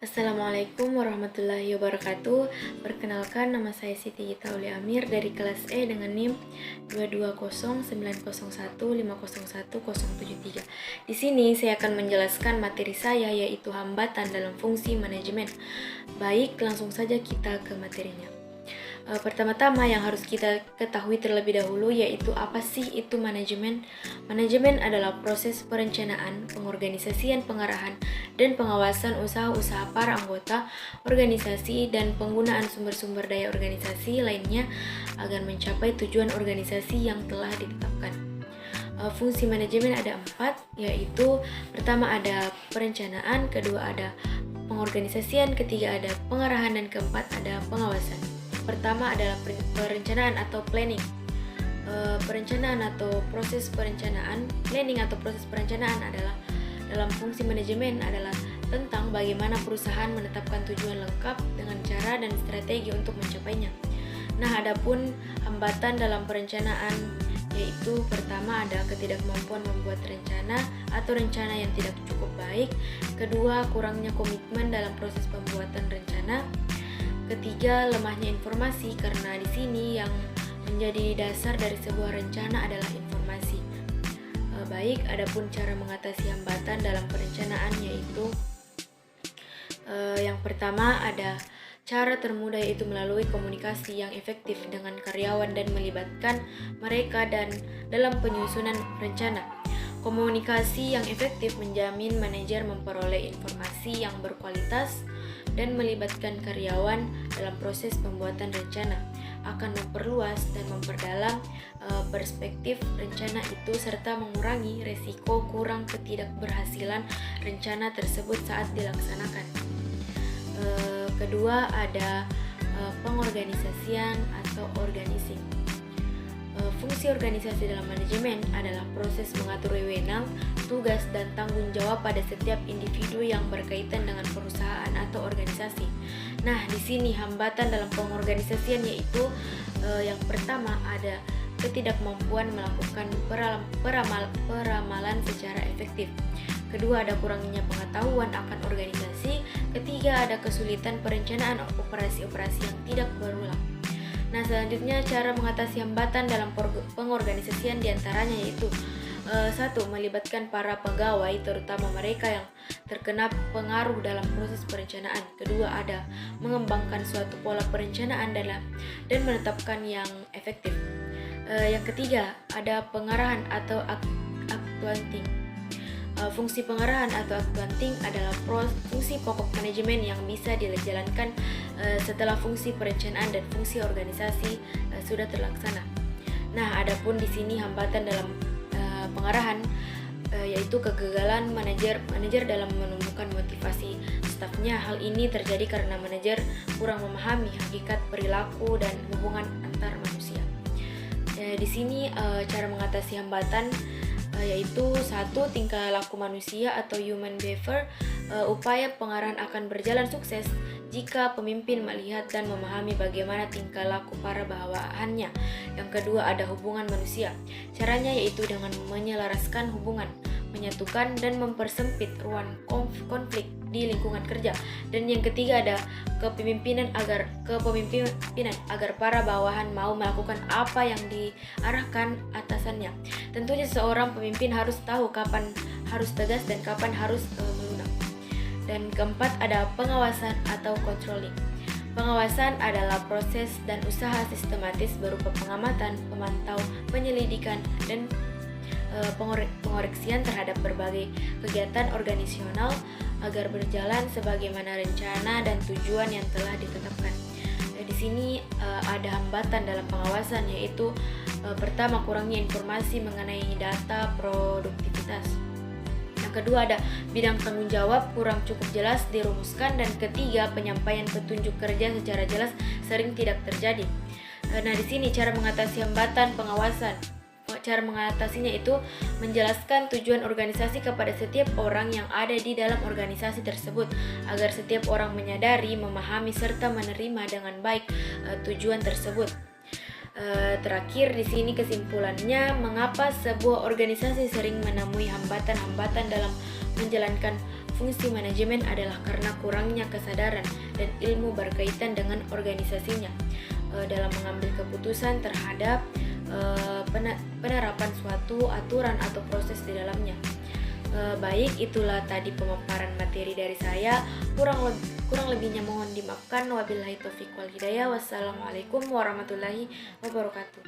Assalamualaikum warahmatullahi wabarakatuh. Perkenalkan, nama saya Siti Gita Uli Amir dari kelas E dengan NIM 2209015010773. Di sini saya akan menjelaskan materi saya, yaitu hambatan dalam fungsi manajemen. Baik, langsung saja kita ke materinya. Pertama-tama yang harus kita ketahui terlebih dahulu yaitu apa sih itu manajemen. Manajemen adalah proses perencanaan, pengorganisasian, pengarahan, dan pengawasan usaha-usaha para anggota organisasi dan penggunaan sumber-sumber daya organisasi lainnya agar mencapai tujuan organisasi yang telah ditetapkan. Fungsi manajemen ada 4, yaitu pertama ada perencanaan, kedua ada pengorganisasian, ketiga ada pengarahan, dan keempat ada pengawasan. Pertama adalah perencanaan atau planning. Perencanaan atau proses perencanaan, planning atau proses perencanaan adalah dalam fungsi manajemen adalah tentang bagaimana perusahaan menetapkan tujuan lengkap dengan cara dan strategi untuk mencapainya. Nah, adapun hambatan dalam perencanaan yaitu pertama ada ketidakmampuan membuat rencana atau rencana yang tidak cukup baik, kedua kurangnya komitmen dalam proses pembuatan rencana, ketiga, lemahnya informasi karena di sini yang menjadi dasar dari sebuah rencana adalah informasi. Baik, adapun cara mengatasi hambatan dalam perencanaan yaitu yang pertama ada cara termudah yaitu melalui komunikasi yang efektif dengan karyawan dan melibatkan mereka dan dalam penyusunan rencana. Komunikasi yang efektif menjamin manajer memperoleh informasi yang berkualitas dan melibatkan karyawan dalam proses pembuatan rencana, akan memperluas dan memperdalam perspektif rencana itu serta mengurangi resiko kurang ketidakberhasilan rencana tersebut saat dilaksanakan. Kedua ada pengorganisasian atau organizing. Fungsi organisasi dalam manajemen adalah proses mengatur wewenang, tugas, dan tanggung jawab pada setiap individu yang berkaitan dengan perusahaan atau organisasi. Nah, di sini hambatan dalam pengorganisasian yaitu yang pertama ada ketidakmampuan melakukan peramalan secara efektif. Kedua ada kurangnya pengetahuan akan organisasi. Ketiga ada kesulitan perencanaan operasi-operasi yang tidak berulang. Nah, selanjutnya cara mengatasi hambatan dalam pengorganisasian diantaranya yaitu 1. Melibatkan para pegawai terutama mereka yang terkena pengaruh dalam proses perencanaan. Kedua ada mengembangkan suatu pola perencanaan dan menetapkan yang efektif. Yang ketiga ada pengarahan atau accounting. Fungsi pengarahan atau accounting adalah fungsi pokok manajemen yang bisa dijalankan setelah fungsi perencanaan dan fungsi organisasi sudah terlaksana. Nah, adapun di sini hambatan dalam pengarahan yaitu kegagalan manajer dalam menumbuhkan motivasi stafnya. Hal ini terjadi karena manajer kurang memahami hakikat perilaku dan hubungan antar manusia. Di sini cara mengatasi hambatan yaitu 1. Tingkah laku manusia atau human behavior. Upaya pengarahan akan berjalan sukses jika pemimpin melihat dan memahami bagaimana tingkah laku para bawahannya. Yang kedua ada hubungan manusia. Caranya yaitu dengan menyelaraskan hubungan, menyatukan dan mempersempit ruang konflik di lingkungan kerja. Dan yang ketiga ada kepemimpinan agar para bawahan mau melakukan apa yang diarahkan atasannya. Tentunya seorang pemimpin harus tahu kapan harus tegas dan kapan harus melunak. Dan keempat ada pengawasan atau controlling. Pengawasan adalah proses dan usaha sistematis berupa pengamatan, pemantau, penyelidikan, dan pengoreksian terhadap berbagai kegiatan organisasional agar berjalan sebagaimana rencana dan tujuan yang telah ditetapkan. Di sini ada hambatan dalam pengawasan yaitu pertama kurangnya informasi mengenai data produktivitas. Yang kedua ada bidang tanggung jawab kurang cukup jelas dirumuskan, dan ketiga penyampaian petunjuk kerja secara jelas sering tidak terjadi. Nah, di sini cara mengatasi hambatan pengawasan. Cara mengatasinya itu menjelaskan tujuan organisasi kepada setiap orang yang ada di dalam organisasi tersebut agar setiap orang menyadari, memahami, serta menerima dengan baik tujuan tersebut. Terakhir di sini kesimpulannya, mengapa sebuah organisasi sering menemui hambatan-hambatan dalam menjalankan fungsi manajemen adalah karena kurangnya kesadaran dan ilmu berkaitan dengan organisasinya dalam mengambil keputusan terhadap penerapan suatu aturan atau proses di dalamnya. Baik, itulah tadi pemaparan materi dari saya. Kurang lebihnya mohon dimaafkan. Wabillahi taufiq wal hidayah. Wassalamualaikum warahmatullahi wabarakatuh.